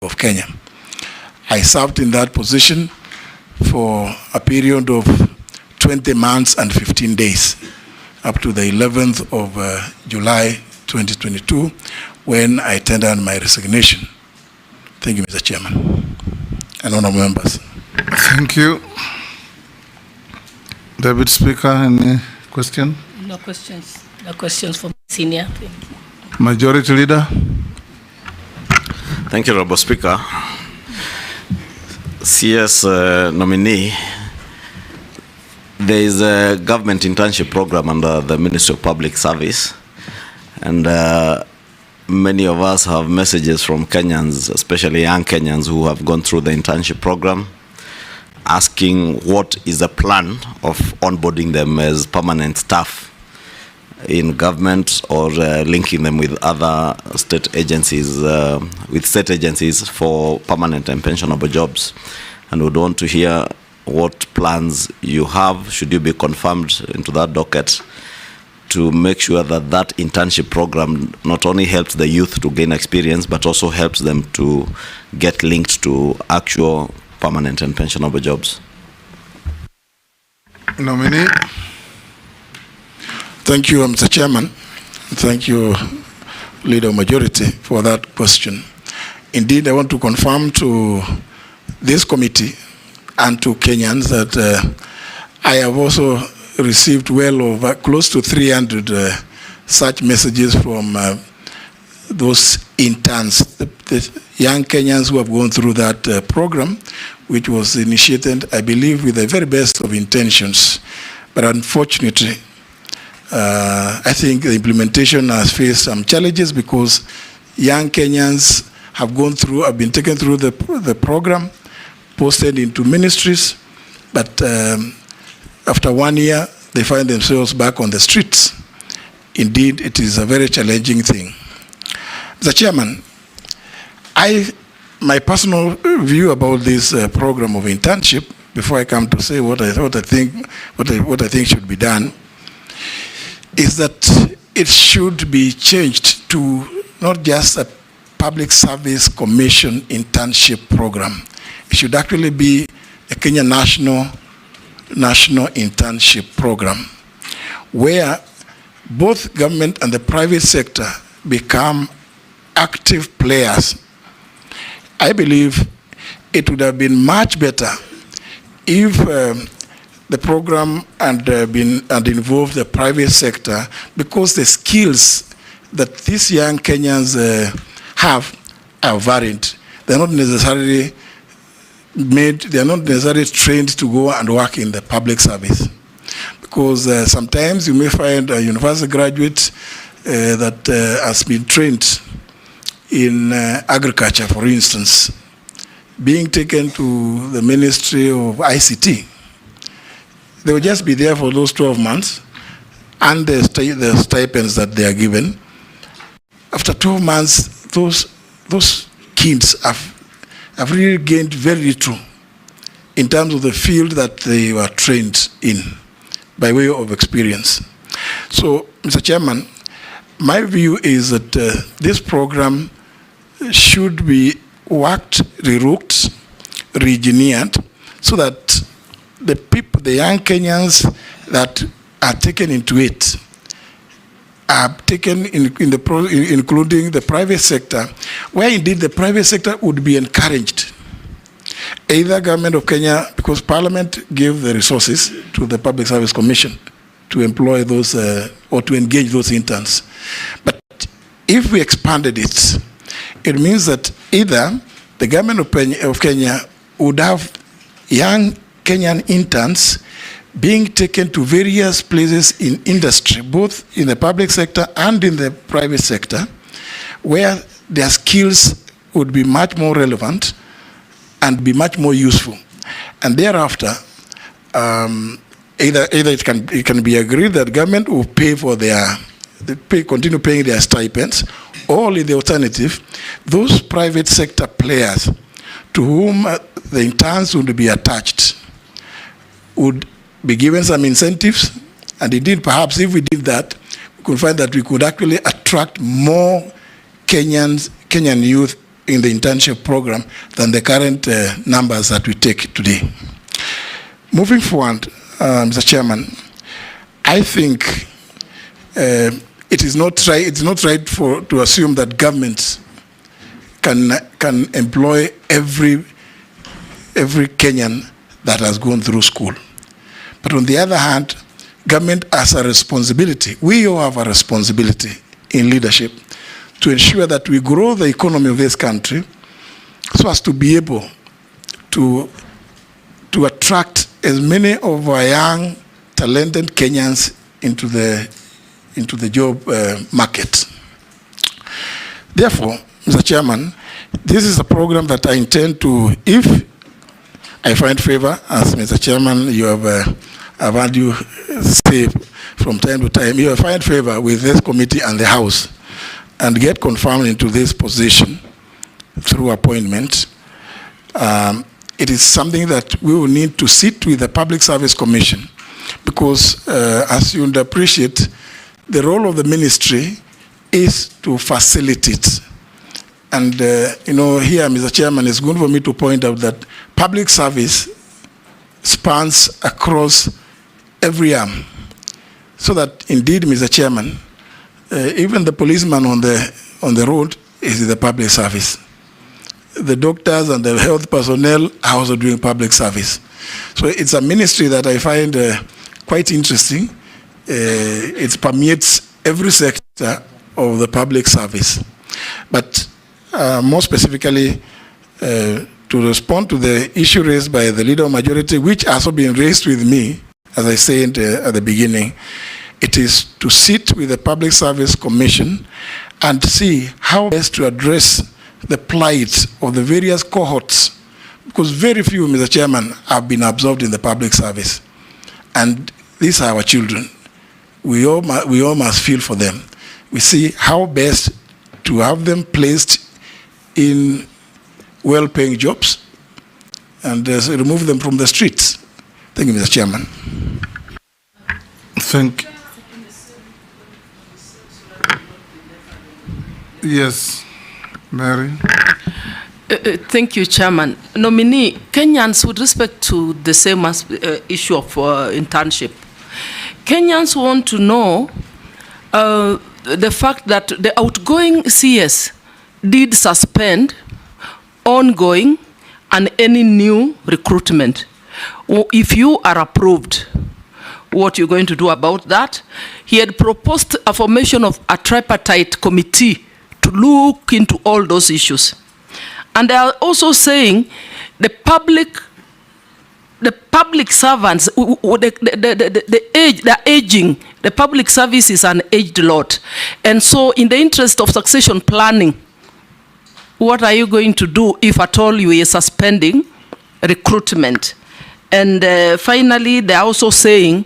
of Kenya. I served in that position for a period of 20 months and 15 days, up to the 11th of July 2022, when I tendered my resignation. Thank you, Mr. Chairman and honorable members. Thank you. Deputy Speaker, any question? No questions. No questions from senior. Thank you. Majority Leader. Thank you, Honorable Speaker. CS nominee, there is a government internship program under the Ministry of Public Service, and many of us have messages from Kenyans, especially young Kenyans who have gone through the internship program, asking what is the plan of onboarding them as permanent staff in government, or linking them with other state agencies, for permanent and pensionable jobs. And we'd want to hear what plans you have, should you be confirmed into that docket, to make sure that that internship program not only helps the youth to gain experience, but also helps them to get linked to actual permanent and pensionable jobs. Nominee. Thank you, Mr. Chairman. Thank you, Leader Majority, for that question. Indeed, I want to confirm to this committee and to Kenyans that I have also received well over close to 300 such messages from those interns, the young Kenyans who have gone through that program, which was initiated, I believe, with the very best of intentions. But unfortunately, I think the implementation has faced some challenges because young Kenyans have been taken through the program, posted into ministries, but after 1 year, they find themselves back on the streets. Indeed, it is a very challenging thing. Mr. Chairman, my personal view about this program of internship, before I come to say what I think should be done, is that it should be changed to not just a public service commission internship program. It should actually be a Kenya national internship program, where both government and the private sector become active players. I believe it would have been much better if the program had involved the private sector, because the skills that these young Kenyans have are varied. They're not necessarily trained to go and work in the public service. Because sometimes you may find a university graduate that has been trained in agriculture, for instance, being taken to the Ministry of ICT. They will just be there for those 12 months and the stipends that they are given. After 12 months, those kids have really gained very little in terms of the field that they were trained in by way of experience. So, Mr. Chairman, my view is that this program should be worked, reworked, re-engineered, so that the young Kenyans that are taken into it are taken including the private sector, where indeed the private sector would be encouraged. Either government of Kenya, because Parliament gave the resources to the Public Service Commission to employ those or to engage those interns. But if we expanded it, it means that either the government of Kenya would have young Kenyan interns being taken to various places in industry, both in the public sector and in the private sector, where their skills would be much more relevant and be much more useful. And thereafter, either it can be agreed that government will pay for continue paying their stipends, or in the alternative, those private sector players to whom the interns would be attached would be given some incentives, and indeed, perhaps if we did that, we could find that we could actually attract more Kenyan youth in the internship program than the current numbers that we take today. Moving forward, Mr. Chairman, I think it is not right. It's not right to assume that governments can employ every Kenyan that has gone through school. But on the other hand, government has a responsibility. We all have a responsibility in leadership to ensure that we grow the economy of this country so as to be able to attract as many of our young, talented Kenyans into the job market. Therefore, Mr. Chairman, this is a program that I intend to, if I find favor, as Mr. Chairman, you have, I've had you say from time to time, you have find favor with this committee and the House and get confirmed into this position through appointment. It is something that we will need to sit with the Public Service Commission because, as you would appreciate, the role of the ministry is to facilitate. And, you know, here, Mr. Chairman, it's good for me to point out that public service spans across every arm. So that, indeed, Mr. Chairman, even the policeman on the road is the public service. The doctors and the health personnel are also doing public service. So it's a ministry that I find quite interesting. It permeates every sector of the public service. But more specifically, to respond to the issue raised by the Leader of Majority, which has also been raised with me, as I said at the beginning, it is to sit with the Public Service Commission and see how best to address the plight of the various cohorts, because very few, Mr. Chairman, have been absorbed in the public service. And these are our children. We all must feel for them. We see how best to have them placed in well-paying jobs and remove them from the streets. Thank you, Mr. Chairman. Thank you. Yes, Mary. Thank you, Chairman. Nominee, Kenyans, with respect to the same issue of internship, Kenyans want to know the fact that the outgoing CS did suspend ongoing and any new recruitment. If you are approved, what you're going to do about that? He had proposed a formation of a tripartite committee to look into all those issues. And they are also saying the public servants, the aging, the public service is an aged lot. And so in the interest of succession planning, what are you going to do if at all you are suspending recruitment? And finally, they're also saying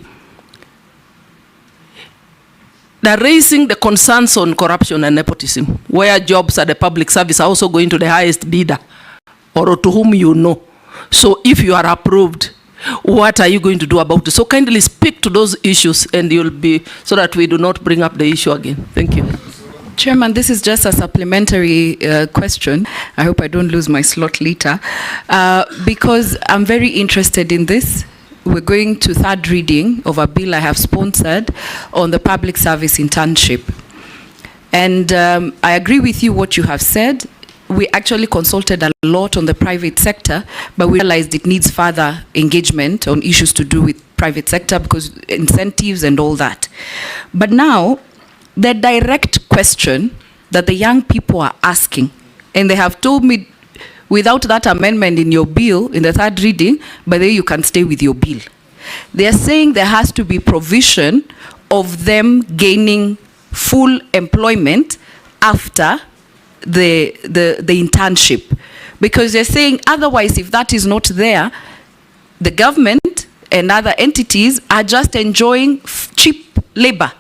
they're raising the concerns on corruption and nepotism, where jobs at the public service are also going to the highest bidder or to whom you know. So if you are approved, what are you going to do about it? So kindly speak to those issues and you'll be, so that we do not bring up the issue again. Thank you. Chairman, this is just a supplementary question. I hope I don't lose my slot later. Because I'm very interested in this. We're going to third reading of a bill I have sponsored on the public service internship. And I agree with you what you have said. We actually consulted a lot on the private sector, but we realized it needs further engagement on issues to do with private sector because incentives and all that. But now, the direct question that the young people are asking, and they have told me, without that amendment in your bill, in the third reading, but then you can stay with your bill. They are saying there has to be provision of them gaining full employment after the internship. Because they're saying otherwise, if that is not there, the government and other entities are just enjoying cheap labor.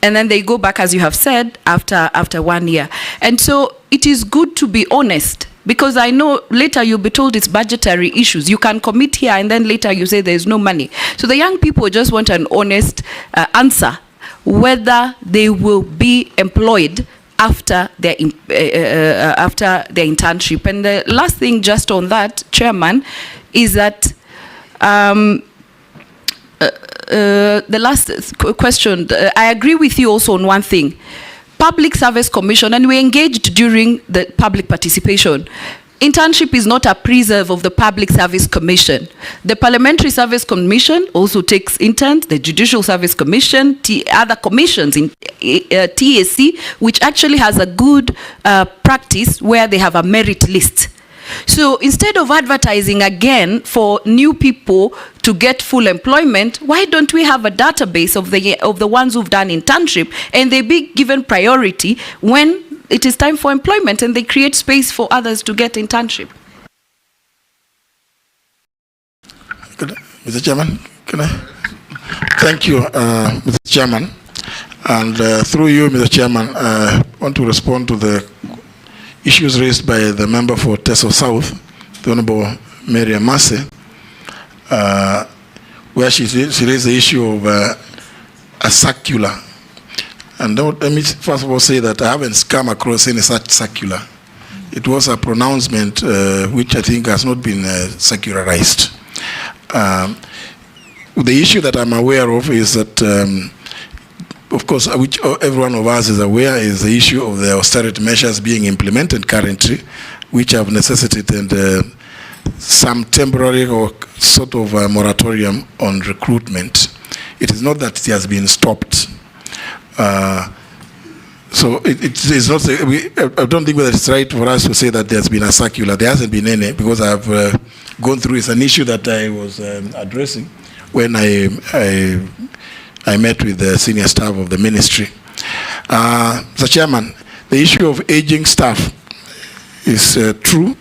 And then they go back, as you have said, after 1 year. And so it is good to be honest, because I know later you'll be told it's budgetary issues. You can commit here and then later you say there's no money. So the young people just want an honest answer, whether they will be employed after their internship. And the last thing just on that, Chairman, is that the last question, I agree with you also on one thing. Public Service Commission, and we engaged during the public participation. Internship is not a preserve of the Public Service Commission. The Parliamentary Service Commission also takes interns, the Judicial Service Commission, other commissions in TAC, which actually has a good practice where they have a merit list. So instead of advertising again for new people to get full employment, why don't we have a database of the ones who've done internship, and they be given priority when it is time for employment, and they create space for others to get internship? Mr. Chairman, can I? Thank you, Mr. Chairman. And through you, Mr. Chairman, I want to respond to the issues raised by the member for Teso South, the Honorable Mary Amase, where she raised the issue of a circular. And let me first of all say that I haven't come across any such circular. It was a pronouncement which I think has not been secularized. The issue that I'm aware of is that, of course, which every one of us is aware, is the issue of the austerity measures being implemented currently, which have necessitated some temporary or sort of a moratorium on recruitment. It is not that it has been stopped. So it is not. I don't think that it's right for us to say that there's been a circular. There hasn't been any, because I've gone through. It's an issue that I was addressing when I met with the senior staff of the ministry. Mr. Chairman, the issue of aging staff is true,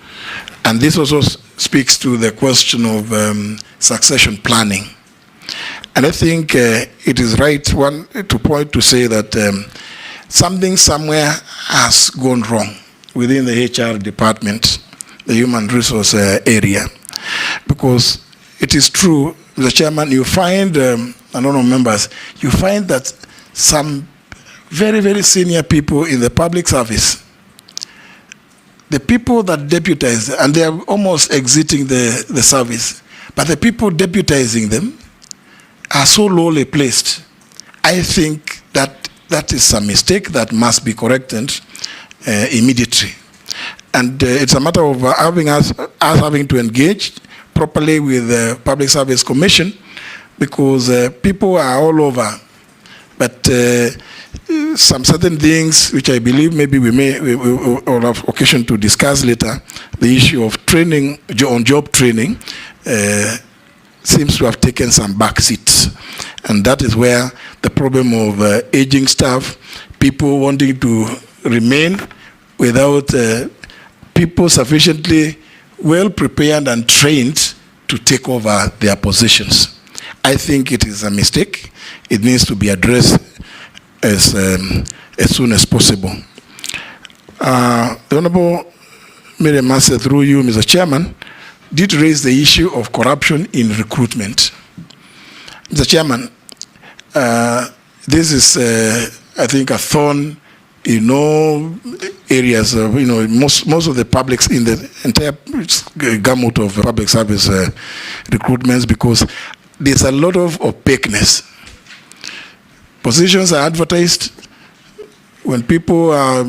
and this also speaks to the question of succession planning. And I think it is right to point to say that something somewhere has gone wrong within the HR department, the human resource area. Because it is true, Mr. Chairman, you find, honorable members, you find that some very, very senior people in the public service, the people that deputize, and they are almost exiting the service, but the people deputizing them are so lowly placed. I think that that is a mistake that must be corrected immediately. And it's a matter of us having to engage properly with the Public Service Commission, because people are all over. But some certain things which I believe maybe we will have occasion to discuss later, the issue of training, on-job training, seems to have taken some back seats. And that is where the problem of aging staff, people wanting to remain without people sufficiently well prepared and trained to take over their positions. I think it is a mistake. It needs to be addressed as soon as possible. The Honorable Miriam Massey, through you, Mr. Chairman, did raise the issue of corruption in recruitment. Mr. Chairman, this is, I think, a thorn in all areas of, most of the publics in the entire gamut of public service recruitments, because there's a lot of opaqueness. Positions are advertised. When people are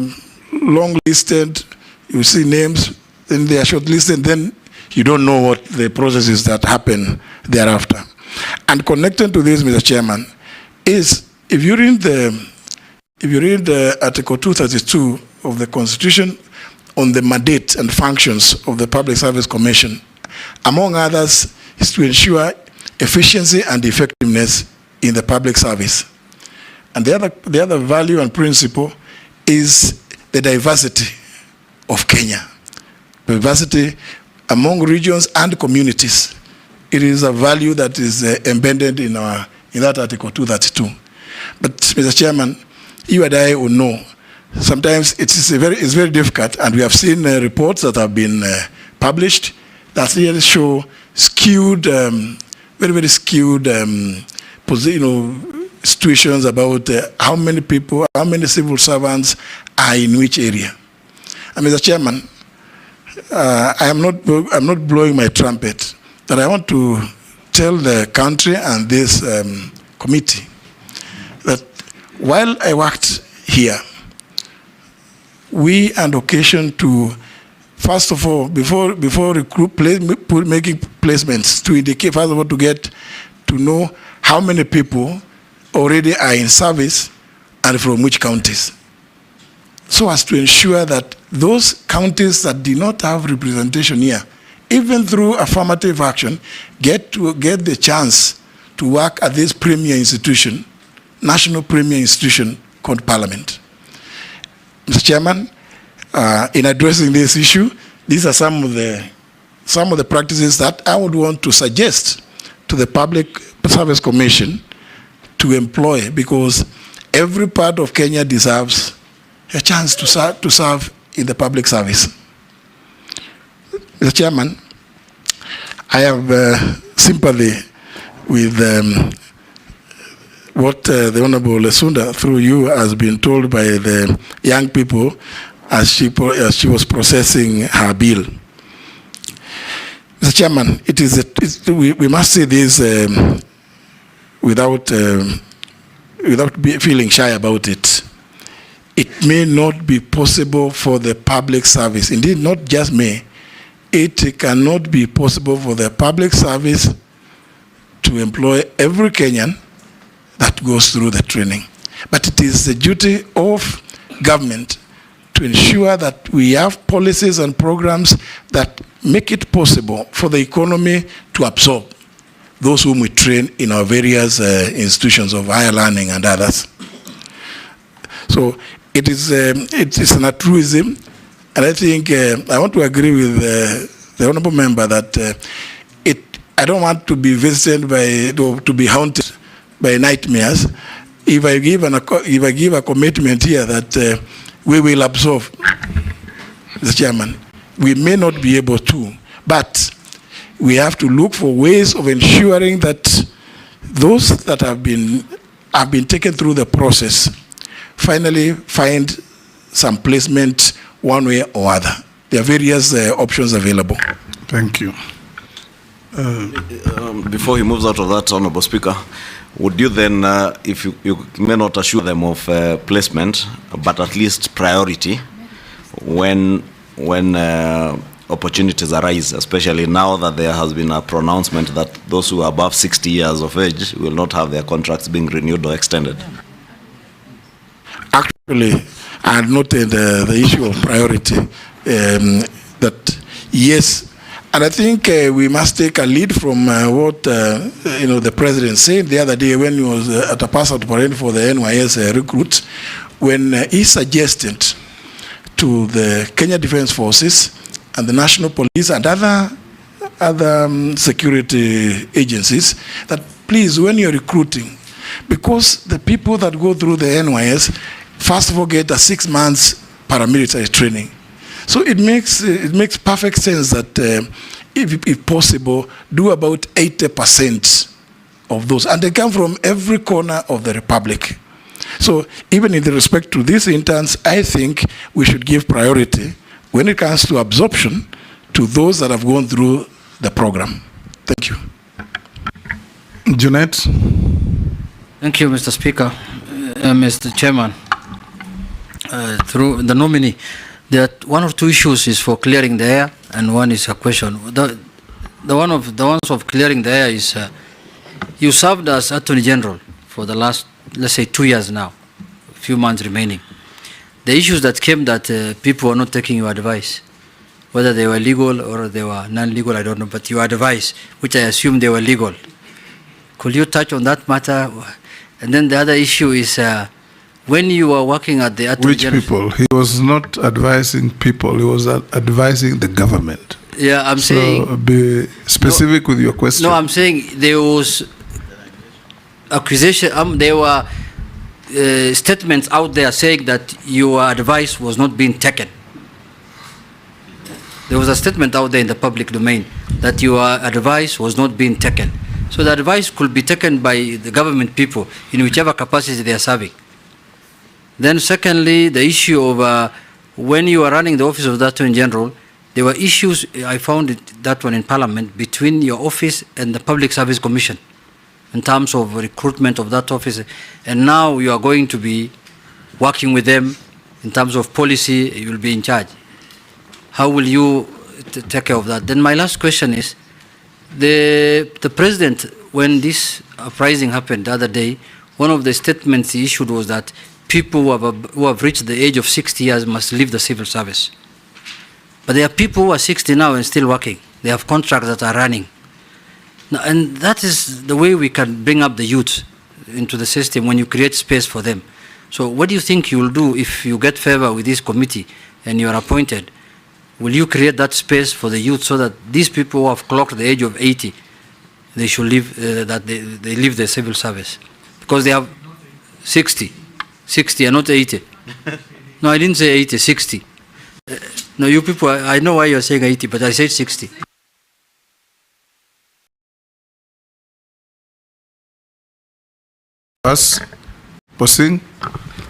long listed, you see names, then they are shortlisted, then you don't know what the processes that happen thereafter. And connected to this, Mr. Chairman, is if you read the Article 232 of the Constitution on the mandate and functions of the Public Service Commission, among others, is to ensure efficiency and effectiveness in the public service. And the other value and principle is the diversity of Kenya, diversity among regions and communities. It is a value that is embedded in that Article 232. But, Mr. Chairman, you and I will know, sometimes it's very difficult, and we have seen reports that have been published that really show skewed, very, very skewed situations about how many people, how many civil servants are in which area. And Mr. Chairman, I'm not blowing my trumpet, but I want to tell the country and this committee that while I worked here, we had occasion to, first of all, before making placements, to indicate, first of all, to get to know how many people already are in service and from which counties, so as to ensure that those counties that do not have representation here, even through affirmative action, get the chance to work at this premier institution, national premier institution called Parliament. Mr. Chairman, in addressing this issue, these are some of the practices that I would want to suggest to the Public Service Commission to employ, because every part of Kenya deserves a chance to serve in the public service. Mr. Chairman, I have sympathy with what the Honorable Lesunda, through you, has been told by the young people as she was processing her bill. Mr. Chairman, we must say this without feeling shy about it. It may not be possible for the public service, indeed not just may, it cannot be possible for the public service to employ every Kenyan that goes through the training. But it is the duty of government to ensure that we have policies and programs that make it possible for the economy to absorb those whom we train in our various institutions of higher learning and others. So it is an altruism, and I think I want to agree with the honourable member that I don't want to be visited to be haunted by nightmares. If I give a commitment here that we will absorb, Mr. Chairman, we may not be able to, but we have to look for ways of ensuring that those that have been taken through the process finally find some placement one way or other. There are various options available. Thank you. Before he moves out of that, Honorable Speaker, would you then, if you may not assure them of placement, but at least priority when opportunities arise, especially now that there has been a pronouncement that those who are above 60 years of age will not have their contracts being renewed or extended? Actually, I had noted the issue of priority, that yes, and I think we must take a lead from what the President said the other day when he was at a pass-out parade for the NYS recruits, when he suggested to the Kenya Defence Forces and the National Police and other security agencies that please, when you're recruiting, because the people that go through the NYS first of all get a 6 months paramilitary training. So it makes perfect sense that if possible, do about 80% of those, and they come from every corner of the Republic. So even in respect to these interns, I think we should give priority when it comes to absorption to those that have gone through the program. Thank you. Junet. Thank you, Mr. Speaker. Mr. Chairman, through the nominee, there are one or two issues is for clearing the air, and one is a question. The ones of clearing the air is you served as Attorney General for the last, let's say, 2 years now, a few months remaining. The issues that came that people were not taking your advice, whether they were legal or they were non-legal, I don't know, but your advice, which I assume they were legal. Could you touch on that matter? And then the other issue is when you were working at the Attorney General. Which people? He was not advising people, he was advising the government. Yeah, I'm saying. So be specific with your question. No, I'm saying there was accusation, there were statements out there saying that your advice was not being taken. There was a statement out there in the public domain that your advice was not being taken. So the advice could be taken by the government people in whichever capacity they are serving. Then secondly, the issue of when you are running the office of the Attorney General, there were issues, I found that one in Parliament, between your office and the Public Service Commission in terms of recruitment of that office. And now you are going to be working with them in terms of policy, you will be in charge. How will you take care of that? Then my last question is, the president, when this uprising happened the other day, one of the statements he issued was that people who have reached the age of 60 years must leave the civil service. But there are people who are 60 now and still working. They have contracts that are running. Now, and that is the way we can bring up the youth into the system when you create space for them. So what do you think you will do if you get favor with this committee and you are appointed? Will you create that space for the youth so that these people who have clocked the age of 80, they should leave, that they leave the civil service? Because they have 60 and not 80. No, I didn't say 80, 60. No, you people, I know why you're saying 80, but I said 60. Us, Posing.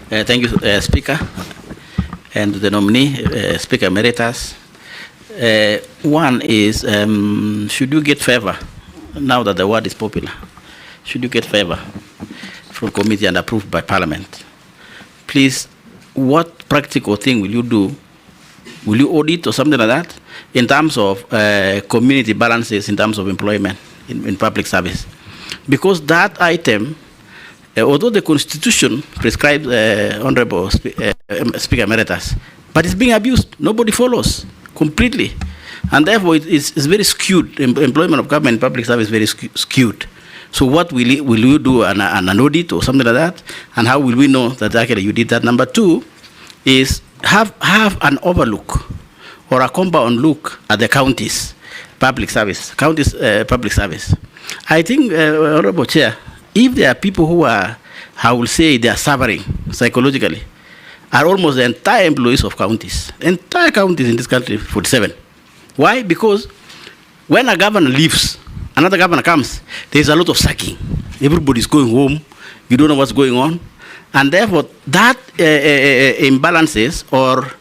Thank you, Speaker, and the nominee, Speaker Emeritus. One is, should you get favor, now that the word is popular, should you get favor from committee and approved by Parliament? Please, what practical thing will you do? Will you audit or something like that in terms of community balances, in terms of employment in public service? Because that item, although the Constitution prescribes Honorable Speaker Emeritus, but it's being abused. Nobody follows completely. And therefore, it's very skewed. Employment of government in public service is very skewed. So what will you do, an audit or something like that? And how will we know that actually you did that? Number two is have an overlook or a compound look at the counties' public service. Public service. I think, Honorable Chair, if there are people who are, I will say, they are suffering psychologically, are almost the entire employees of counties. Entire counties in this country, 47. Why? Because when a governor leaves, another governor comes, there's a lot of sacking. Everybody's going home. You don't know what's going on. And therefore, that imbalances or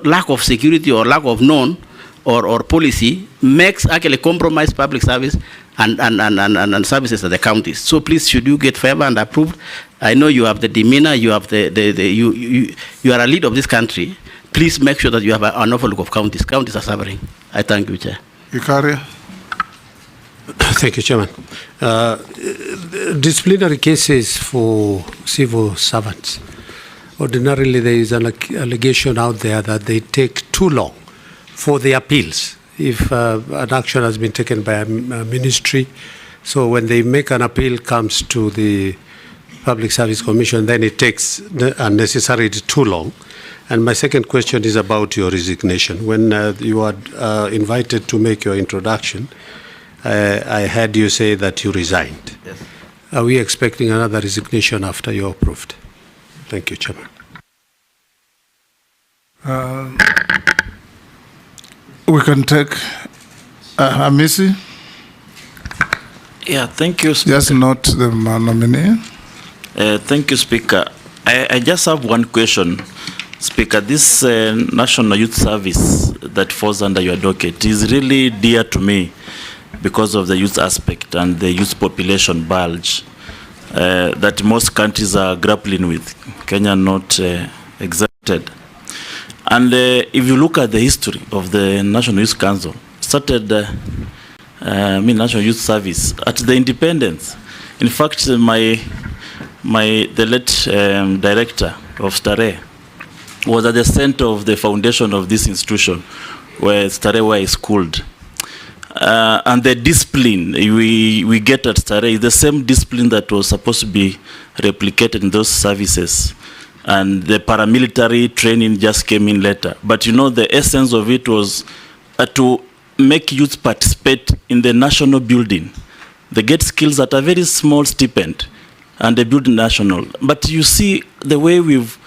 lack of security or lack of known or policy makes actually compromise public service and services at the counties. So please, should you get favor and approved? I know you have the demeanor, you have you are a leader of this country. Please make sure that you have an overlook of counties. Counties are suffering. I thank you, Chair. Ikaria. Thank you, Chairman. Disciplinary cases for civil servants. Ordinarily, there is an allegation out there that they take too long for the appeals. If an action has been taken by a ministry, so when they make an appeal comes to the Public Service Commission, then it takes unnecessarily too long. And my second question is about your resignation. When you are invited to make your introduction, I heard you say that you resigned. Yes. Are we expecting another resignation after you're approved? Thank you, Chairman. We can take Amisi. Yeah, thank you, Speaker. Just not the nominee. Thank you, Speaker. I just have one question, Speaker. This National Youth Service that falls under your docket is really dear to me because of the youth aspect and the youth population bulge that most countries are grappling with. Kenya not exempted. And if you look at the history of the National Youth Council, started National Youth Service at the independence. In fact, the late director of Stare was at the center of the foundation of this institution, where Stare was schooled. And the discipline we get at Stare is the same discipline that was supposed to be replicated in those services. And the paramilitary training just came in later. But you know, the essence of it was to make youth participate in the national building. They get skills at a very small stipend, and they build national. But you see, the way we've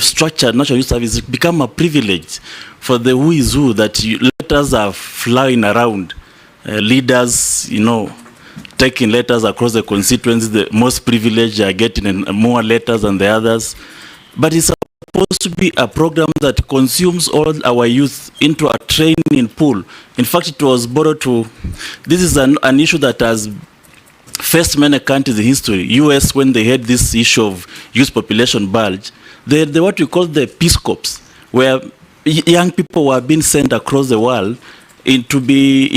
structured National Youth Service, it's become a privilege for the who is who, that letters are flying around leaders, you know, taking letters across the constituencies. The most privileged are getting more letters than the others. But it's supposed to be a program that consumes all our youth into a training pool. In fact, it was borrowed to, this is an issue that has faced many countries in history. US, when they had this issue of youth population bulge, they what we call the Peace Corps, where young people were being sent across the world to be